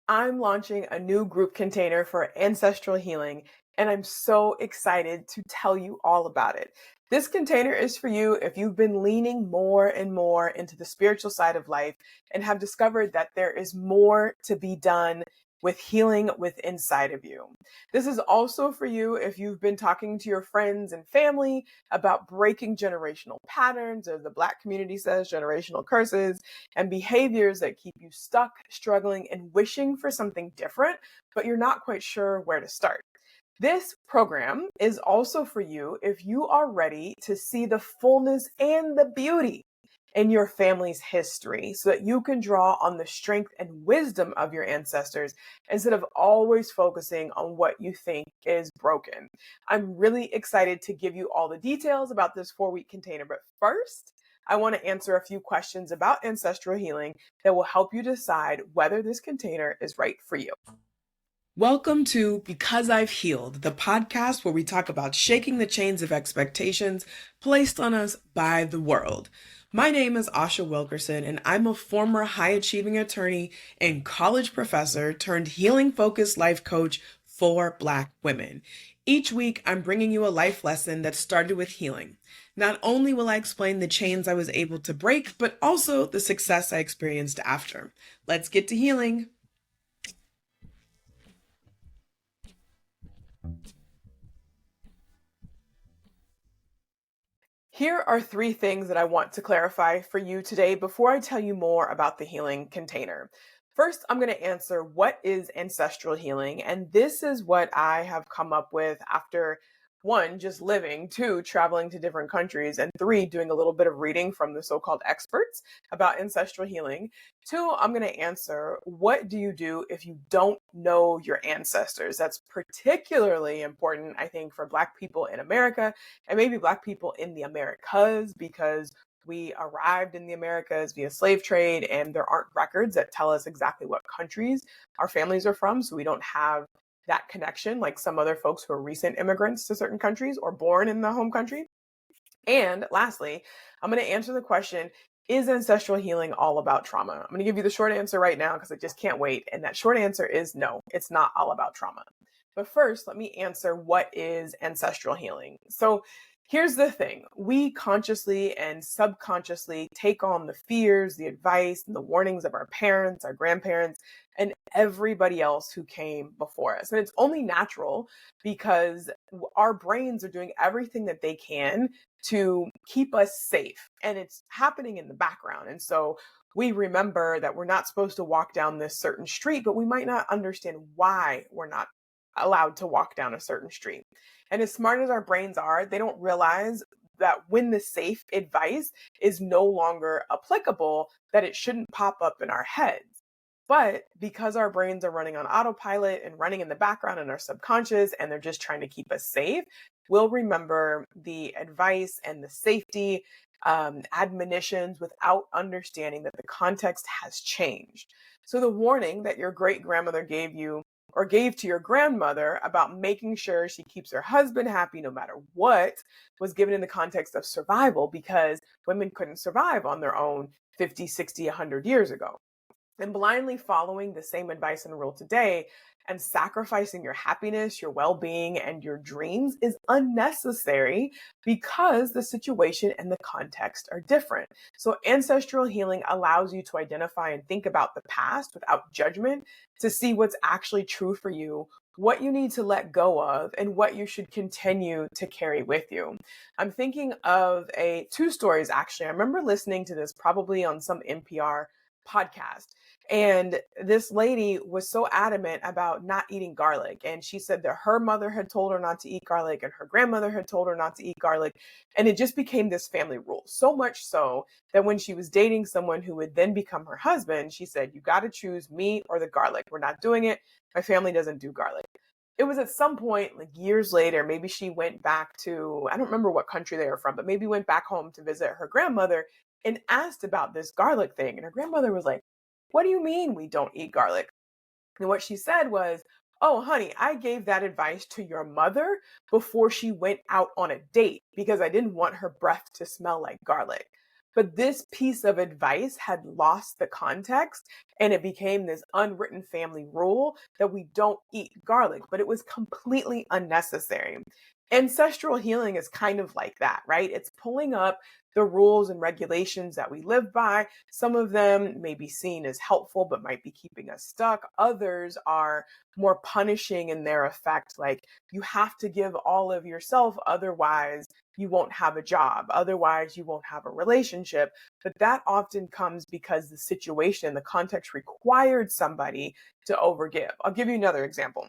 I'm launching a new group container for ancestral healing, and I'm so excited to tell you all about it. This container is for you if you've been leaning more and more into the spiritual side of life and have discovered that there is more to be done with healing with inside of you. This is also for you if you've been talking to your friends and family about breaking generational patterns, or the Black community says generational curses, and behaviors that keep you stuck, struggling, and wishing for something different, but you're not quite sure where to start. This program is also for you if you are ready to see the fullness and the beauty in your family's history so that you can draw on the strength and wisdom of your ancestors instead of always focusing on what you think is broken. I'm really excited to give you all the details about this 4-week container, but first, I want to answer a few questions about ancestral healing that will help you decide whether this container is right for you. Welcome to Because I've Healed, the podcast where we talk about shaking the chains of expectations placed on us by the world. My name is Asha Wilkerson, and I'm a former high-achieving attorney and college professor turned healing-focused life coach for Black women. Each week, I'm bringing you a life lesson that started with healing. Not only will I explain the chains I was able to break, but also the success I experienced after. Let's get to healing. Here are 3 things that I want to clarify for you today before I tell you more about the healing container. First, I'm going to answer what is ancestral healing, and this is what I have come up with after 1, just living, 2, traveling to different countries, and 3, doing a little bit of reading from the so-called experts about ancestral healing. 2, I'm going to answer what do you do if you don't know your ancestors? That's particularly important, I think, for Black people in America and maybe Black people in the Americas, because we arrived in the Americas via slave trade and there aren't records that tell us exactly what countries our families are from. So we don't have that connection like some other folks who are recent immigrants to certain countries or born in the home country. And lastly, I'm going to answer the question, is ancestral healing all about trauma? I'm going to give you the short answer right now because I just can't wait. And that short answer is no, it's not all about trauma. But first, let me answer what is ancestral healing. So here's the thing. We consciously and subconsciously take on the fears, the advice, and the warnings of our parents, our grandparents, and everybody else who came before us. And it's only natural because our brains are doing everything that they can to keep us safe. And it's happening in the background. And so we remember that we're not supposed to walk down this certain street, but we might not understand why we're not allowed to walk down a certain street. And as smart as our brains are, they don't realize that when the safe advice is no longer applicable, that it shouldn't pop up in our heads. But because our brains are running on autopilot and running in the background in our subconscious, and they're just trying to keep us safe, we'll remember the advice and the safety admonitions without understanding that the context has changed. So the warning that your great grandmother gave you or gave to your grandmother about making sure she keeps her husband happy no matter what was given in the context of survival because women couldn't survive on their own 50, 60, 100 years ago. And blindly following the same advice and rule today and sacrificing your happiness, your well being, and your dreams is unnecessary because the situation and the context are different. So, ancestral healing allows you to identify and think about the past without judgment to see what's actually true for you, what you need to let go of, and what you should continue to carry with you. I'm thinking of 2 stories actually. I remember listening to this probably on some NPR podcast. And this lady was so adamant about not eating garlic. And she said that her mother had told her not to eat garlic and her grandmother had told her not to eat garlic. And it just became this family rule. So much so that when she was dating someone who would then become her husband, she said, you got to choose me or the garlic. We're not doing it. My family doesn't do garlic. It was at some point, like years later, maybe she went back to, I don't remember what country they were from, but maybe went back home to visit her grandmother and asked about this garlic thing. And her grandmother was like, what do you mean we don't eat garlic? And what she said was, oh, honey, I gave that advice to your mother before she went out on a date because I didn't want her breath to smell like garlic. But this piece of advice had lost the context and it became this unwritten family rule that we don't eat garlic, but it was completely unnecessary. Ancestral healing is kind of like that, right? It's pulling up the rules and regulations that we live by. Some of them may be seen as helpful, but might be keeping us stuck. Others are more punishing in their effect, like you have to give all of yourself, otherwise, you won't have a job. Otherwise, you won't have a relationship. But that often comes because the situation, the context required somebody to overgive. I'll give you another example.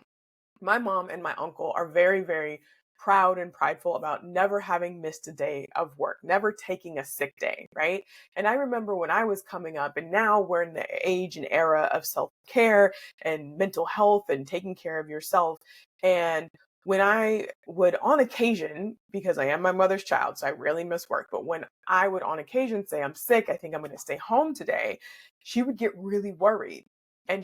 My mom and my uncle are very, very proud and prideful about never having missed a day of work, never taking a sick day, right? And I remember when I was coming up, and now we're in the age and era of self care and mental health and taking care of yourself. And when I would, on occasion, because I am my mother's child, so I rarely miss work, but when I would, on occasion, say, I'm sick, I think I'm going to stay home today, she would get really worried and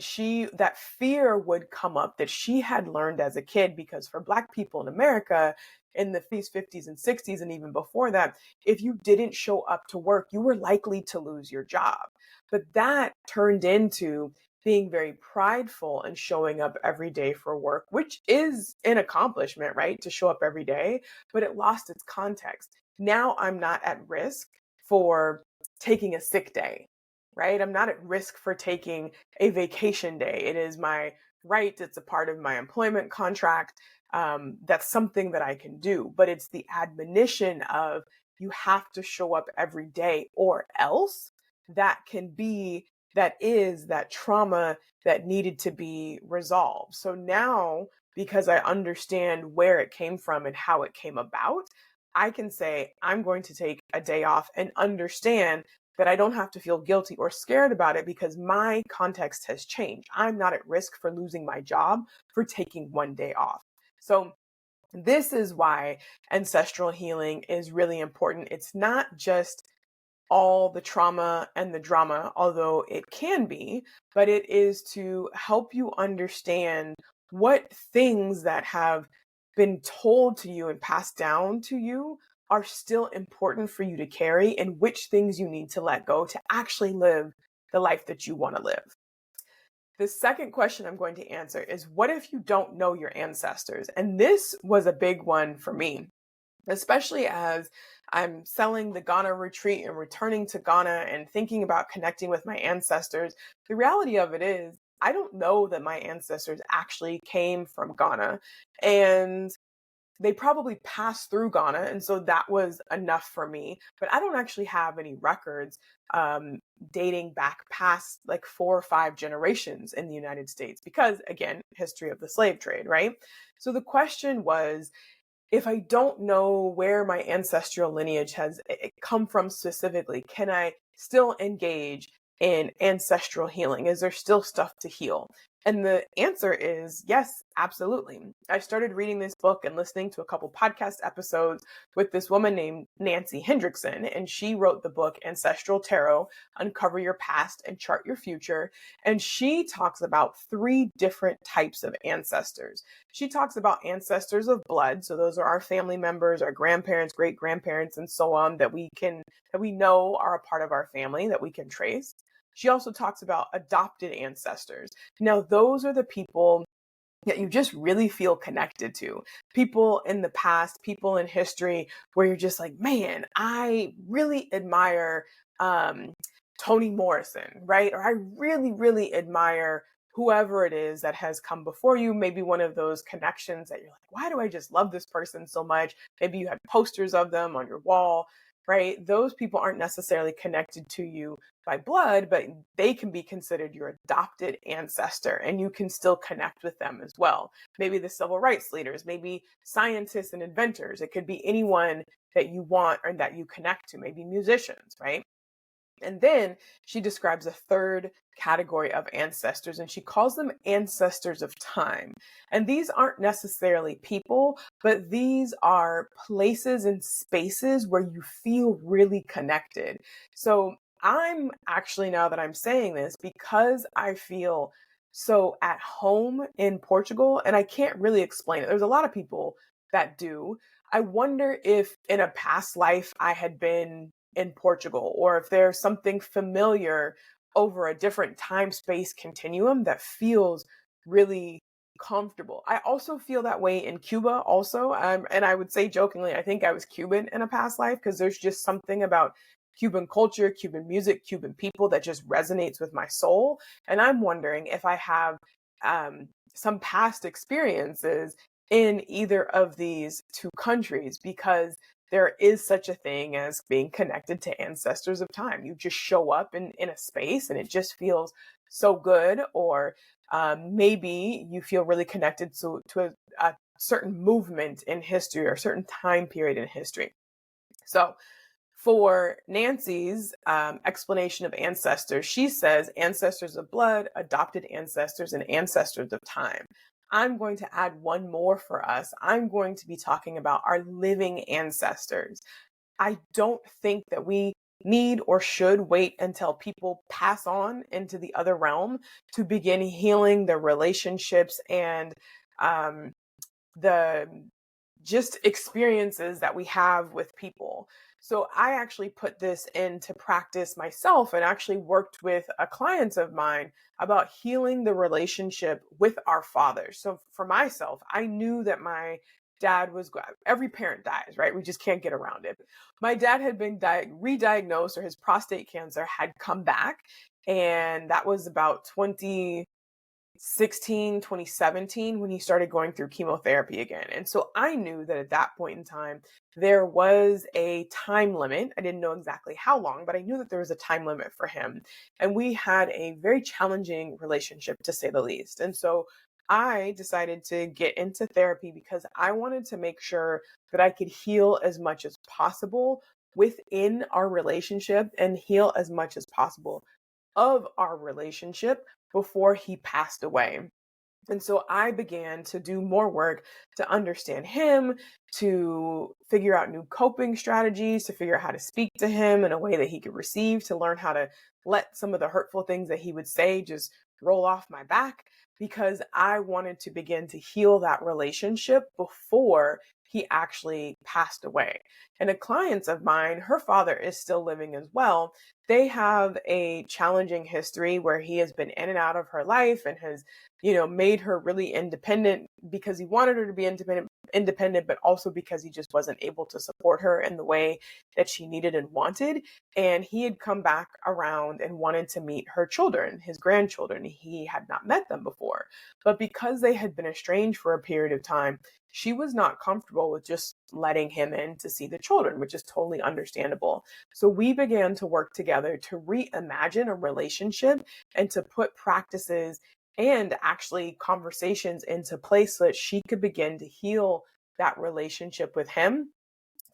that fear would come up that she had learned as a kid, because for Black people in America in the 50s and 60s and even before that, if you didn't show up to work, you were likely to lose your job. But that turned into being very prideful and showing up every day for work, which is an accomplishment, right? To show up every day, but it lost its context. Now I'm not at risk for taking a sick day, right? I'm not at risk for taking a vacation day. It is my right. It's a part of my employment contract. That's something that I can do, but it's the admonition of you have to show up every day or else that is that trauma that needed to be resolved. So now, because I understand where it came from and how it came about, I can say, I'm going to take a day off and understand that I don't have to feel guilty or scared about it because my context has changed. I'm not at risk for losing my job for taking one day off. So this is why ancestral healing is really important. It's not just all the trauma and the drama, although it can be, but it is to help you understand what things that have been told to you and passed down to you are still important for you to carry and which things you need to let go to actually live the life that you want to live. The second question I'm going to answer is, what if you don't know your ancestors? And this was a big one for me, especially as I'm selling the Ghana retreat and returning to Ghana and thinking about connecting with my ancestors. The reality of it is, I don't know that my ancestors actually came from Ghana, and they probably passed through Ghana. And so that was enough for me. But I don't actually have any records um, dating back past like 4 or 5 generations in the United States because, again, history of the slave trade, right? So the question was, if I don't know where my ancestral lineage has come from specifically, can I still engage in ancestral healing? Is there still stuff to heal? And the answer is yes, absolutely. I started reading this book and listening to a couple podcast episodes with this woman named Nancy Hendrickson, and she wrote the book Ancestral Tarot: Uncover Your Past and Chart Your Future. And she talks about 3 different types of ancestors. She talks about ancestors of blood. So those are our family members, our grandparents, great grandparents, and so on that we know are a part of our family that we can trace. She also talks about adopted ancestors. Now, those are the people that you just really feel connected to. People in the past, people in history, where you're just like, man, I really admire Toni Morrison, right? Or I really, really admire whoever it is that has come before you. Maybe one of those connections that you're like, why do I just love this person so much? Maybe you had posters of them on your wall, right? Those people aren't necessarily connected to you by blood, but they can be considered your adopted ancestor and you can still connect with them as well. Maybe the civil rights leaders, maybe scientists and inventors. It could be anyone that you want or that you connect to, maybe musicians, right? And then she describes a third category of ancestors, and she calls them ancestors of time. And these aren't necessarily people, but these are places and spaces where you feel really connected. So I'm actually, now that I'm saying this, because I feel so at home in Portugal, and I can't really explain it. There's a lot of people that do. I wonder if in a past life I had been in Portugal, or if there's something familiar over a different time space continuum that feels really comfortable. I also feel that way in Cuba also. And I would say jokingly, I think I was Cuban in a past life because there's just something about Cuban culture, Cuban music, Cuban people that just resonates with my soul. And I'm wondering if I have some past experiences in either of these two countries, because there is such a thing as being connected to ancestors of time. You just show up in a space and it just feels so good. Or maybe you feel really connected to a certain movement in history or a certain time period in history. So for Nancy's explanation of ancestors, she says ancestors of blood, adopted ancestors, and ancestors of time. I'm going to add one more for us. I'm going to be talking about our living ancestors. I don't think that we need or should wait until people pass on into the other realm to begin healing their relationships and um, the just experiences that we have with people. So I actually put this into practice myself and actually worked with a client of mine about healing the relationship with our fathers. So for myself, I knew that my dad was, every parent dies, right? We just can't get around it. My dad had been re-diagnosed, or his prostate cancer had come back. And that was about 2017 when he started going through chemotherapy again. And so I knew that at that point in time, there was a time limit. I didn't know exactly how long, but I knew that there was a time limit for him. And we had a very challenging relationship, to say the least. And so I decided to get into therapy because I wanted to make sure that I could heal as much as possible within our relationship and heal as much as possible of our relationship before he passed away. And so I began to do more work to understand him, to figure out new coping strategies, to figure out how to speak to him in a way that he could receive, to learn how to let some of the hurtful things that he would say just roll off my back, because I wanted to begin to heal that relationship before he actually passed away. And a client of mine, her father is still living as well. They have a challenging history where he has been in and out of her life and has, made her really independent because he wanted her to be independent, but also because he just wasn't able to support her in the way that she needed and wanted. And he had come back around and wanted to meet her children, his grandchildren. He had not met them before, but because they had been estranged for a period of time, she was not comfortable with just letting him in to see the children, which is totally understandable. So we began to work together to reimagine a relationship and to put practices and actually conversations into place so that she could begin to heal that relationship with him,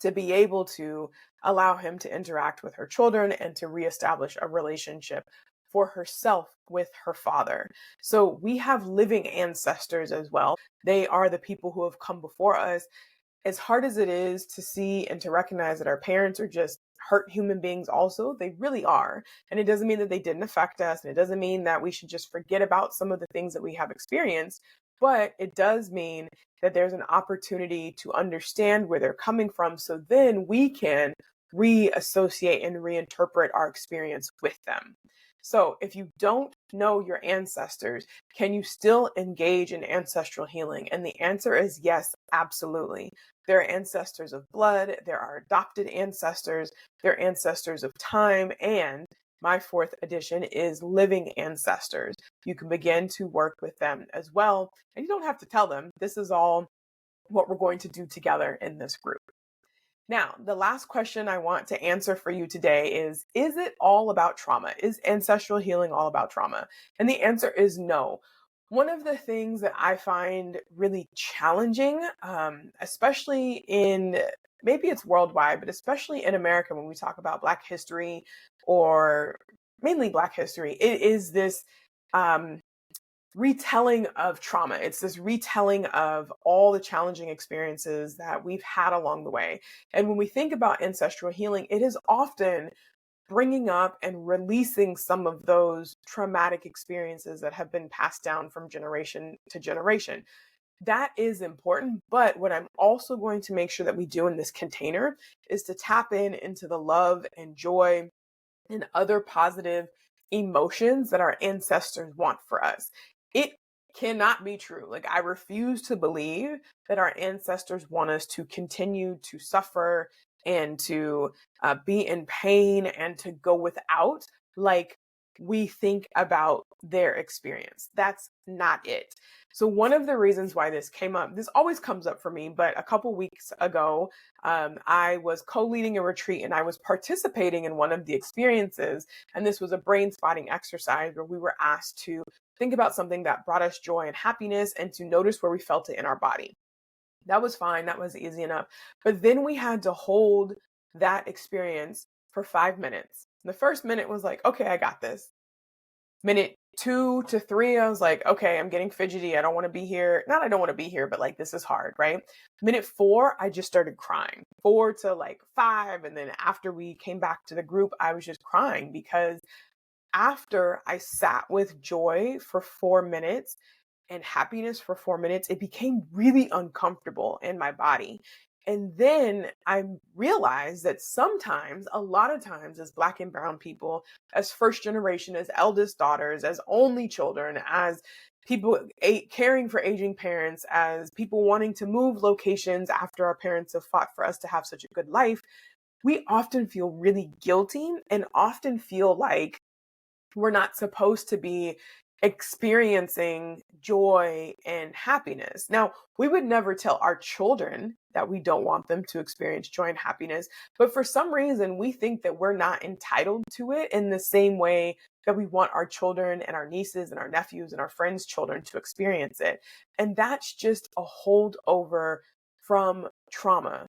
to be able to allow him to interact with her children and to reestablish a relationship for herself with her father. So we have living ancestors as well. They are the people who have come before us. As hard as it is to see and to recognize that our parents are just hurt human beings, also, they really are. And it doesn't mean that they didn't affect us. And it doesn't mean that we should just forget about some of the things that we have experienced. But it does mean that there's an opportunity to understand where they're coming from, so then we can reassociate and reinterpret our experience with them. So if you don't know your ancestors, can you still engage in ancestral healing? And the answer is yes, absolutely. There are ancestors of blood, there are adopted ancestors, there are ancestors of time, and my fourth edition is living ancestors. You can begin to work with them as well. And you don't have to tell them. This is all what we're going to do together in this group. Now, the last question I want to answer for you today is it all about trauma? Is ancestral healing all about trauma? And the answer is no. One of the things that I find really challenging, especially in, maybe it's worldwide, but especially in America, when we talk about Black history, or mainly Black history, it is this um, retelling of trauma. It's this retelling of all the challenging experiences that we've had along the way. And when we think about ancestral healing, it is often bringing up and releasing some of those traumatic experiences that have been passed down from generation to generation. That is important. But what I'm also going to make sure that we do in this container is to tap into the love and joy and other positive emotions that our ancestors want for us. It cannot be true. Like, I refuse to believe that our ancestors want us to continue to suffer and to be in pain and to go without, like we think about their experience. That's not it. So, one of the reasons why this came up, this always comes up for me, but a couple weeks ago, I was co-leading a retreat and I was participating in one of the experiences. And this was a brain spotting exercise where we were asked to think about something that brought us joy and happiness and to notice where we felt it in our body. That was fine. That was easy enough. But then we had to hold that experience for 5 minutes. The first minute was like, okay, I got this. Minute 2 to 3, I was like, okay, I'm getting fidgety. I don't want to be here. Not I don't want to be here, but like this is hard, right? Minute 4, I just started crying. 4 to like 5. And then after we came back to the group, I was just crying because after I sat with joy for 4 minutes and happiness for 4 minutes, it became really uncomfortable in my body. And then I realized that sometimes, a lot of times, as Black and Brown people, as first generation, as eldest daughters, as only children, as people caring for aging parents, as people wanting to move locations after our parents have fought for us to have such a good life, we often feel really guilty and often feel like we're not supposed to be experiencing joy and happiness. Now, we would never tell our children that we don't want them to experience joy and happiness, but for some reason, we think that we're not entitled to it in the same way that we want our children and our nieces and our nephews and our friends' children to experience it. And that's just a holdover from trauma.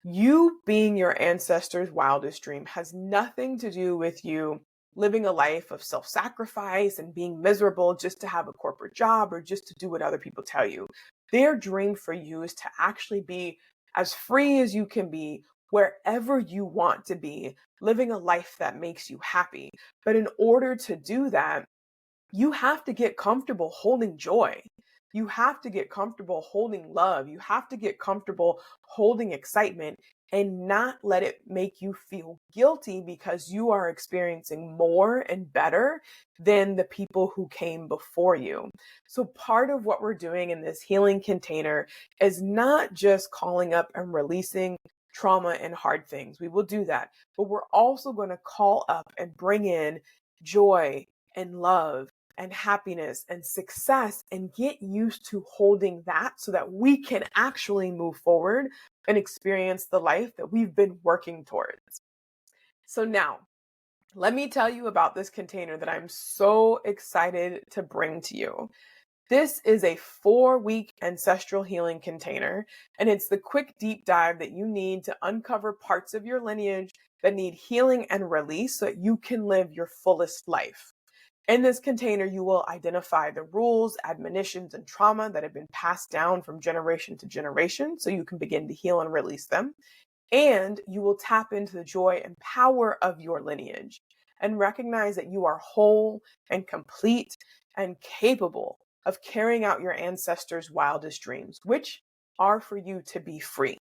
You being your ancestors' wildest dream has nothing to do with you living a life of self sacrifice and being miserable just to have a corporate job or just to do what other people tell you. Their dream for you is to actually be as free as you can be wherever you want to be, living a life that makes you happy. But in order to do that, you have to get comfortable holding joy. You have to get comfortable holding love. You have to get comfortable holding excitement and not let it make you feel guilty because you are experiencing more and better than the people who came before you. So, part of what we're doing in this healing container is not just calling up and releasing trauma and hard things. We will do that, but we're also going to call up and bring in joy and love and happiness and success and get used to holding that so that we can actually move forward and experience the life that we've been working towards. So now, let me tell you about this container that I'm so excited to bring to you. This is a 4-week ancestral healing container, and it's the quick deep dive that you need to uncover parts of your lineage that need healing and release so that you can live your fullest life. In this container, you will identify the rules, admonitions, and trauma that have been passed down from generation to generation so you can begin to heal and release them. And you will tap into the joy and power of your lineage and recognize that you are whole and complete and capable of carrying out your ancestors' wildest dreams, which are for you to be free.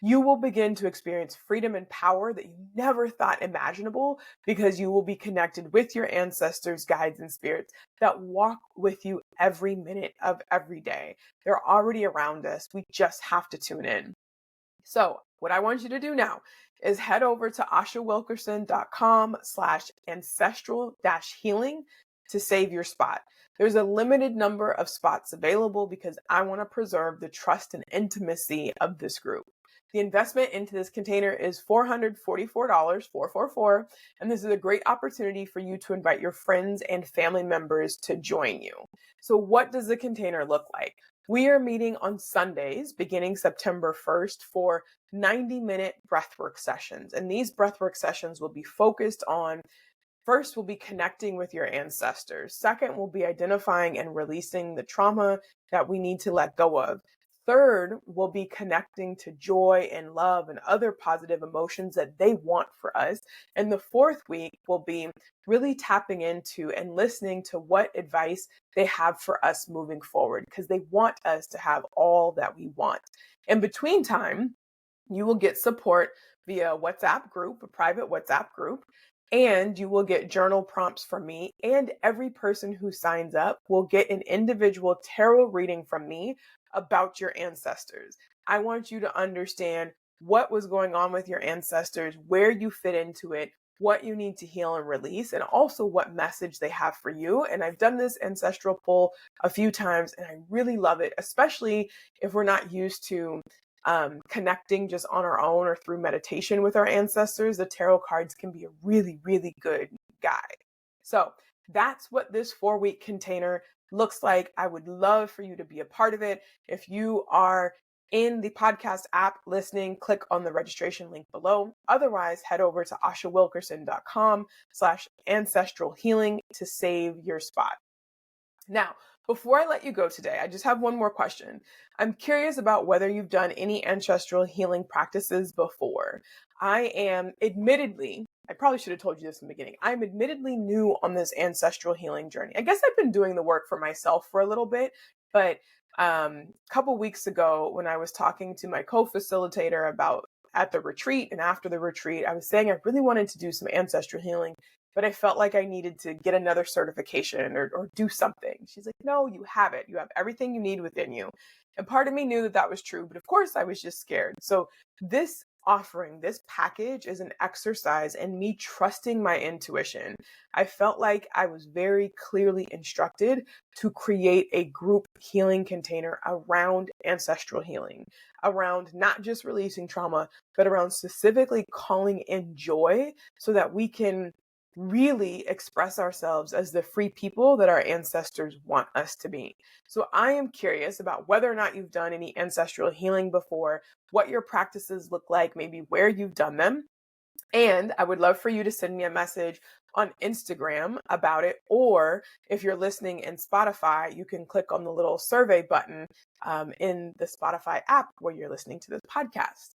You will begin to experience freedom and power that you never thought imaginable because you will be connected with your ancestors, guides, and spirits that walk with you every minute of every day. They're already around us. We just have to tune in. So, what I want you to do now is head over to ashawilkerson.com/ancestral-healing to save your spot. There's a limited number of spots available because I want to preserve the trust and intimacy of this group. The investment into this container is $444, and this is a great opportunity for you to invite your friends and family members to join you. So what does the container look like? We are meeting on Sundays beginning September 1st for 90-minute breathwork sessions. And these breathwork sessions will be focused on, first, we'll be connecting with your ancestors. Second, we'll be identifying and releasing the trauma that we need to let go of. third will be connecting to joy and love and other positive emotions that they want for us. And the fourth week will be really tapping into and listening to what advice they have for us moving forward, because they want us to have all that we want. In between time, you will get support via WhatsApp group, a private WhatsApp group, and you will get journal prompts from me. And every person who signs up will get an individual tarot reading from me about your ancestors. I want you to understand what was going on with your ancestors, where you fit into it, what you need to heal and release, and also what message they have for you. And I've done this ancestral pull a few times, and I really love it, especially if we're not used to connecting just on our own or through meditation with our ancestors. The tarot cards can be a really, really good guide. So that's what this 4-week container looks like. I would love for you to be a part of it. If you are in the podcast app listening, click on the registration link below. Otherwise, head over to ashawilkerson.com/ancestral healing to save your spot. Now, before I let you go today, I just have one more question. I'm curious about whether you've done any ancestral healing practices before. I probably should have told you this in the beginning. I'm admittedly new on this ancestral healing journey. I guess I've been doing the work for myself for a little bit, but a couple weeks ago when I was talking to my co-facilitator about at the retreat and after the retreat, I was saying I really wanted to do some ancestral healing, but I felt like I needed to get another certification or do something. She's like, no, you have it. You have everything you need within you. And part of me knew that that was true, but of course I was just scared. So this offering, this package is an exercise in me trusting my intuition. I felt like I was very clearly instructed to create a group healing container around ancestral healing, around not just releasing trauma, but around specifically calling in joy so that we can really express ourselves as the free people that our ancestors want us to be. So I am curious about whether or not you've done any ancestral healing before, what your practices look like, maybe where you've done them. And I would love for you to send me a message on Instagram about it. Or if you're listening in Spotify, you can click on the little survey button in the Spotify app where you're listening to this podcast.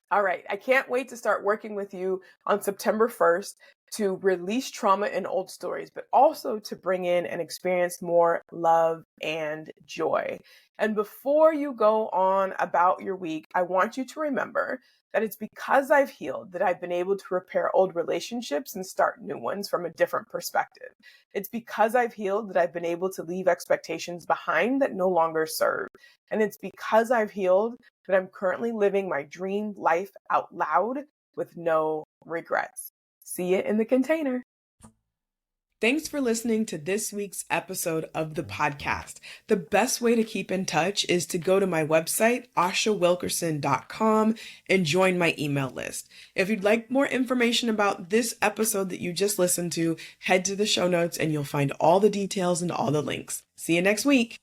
All right, I can't wait to start working with you on September 1st to release trauma in old stories, but also to bring in and experience more love and joy. And before you go on about your week, I want you to remember that it's because I've healed that I've been able to repair old relationships and start new ones from a different perspective. It's because I've healed that I've been able to leave expectations behind that no longer serve. And it's because I've healed that I'm currently living my dream life out loud with no regrets. See you in the container. Thanks for listening to this week's episode of the podcast. The best way to keep in touch is to go to my website, ashawilkerson.com, and join my email list. If you'd like more information about this episode that you just listened to, head to the show notes and you'll find all the details and all the links. See you next week.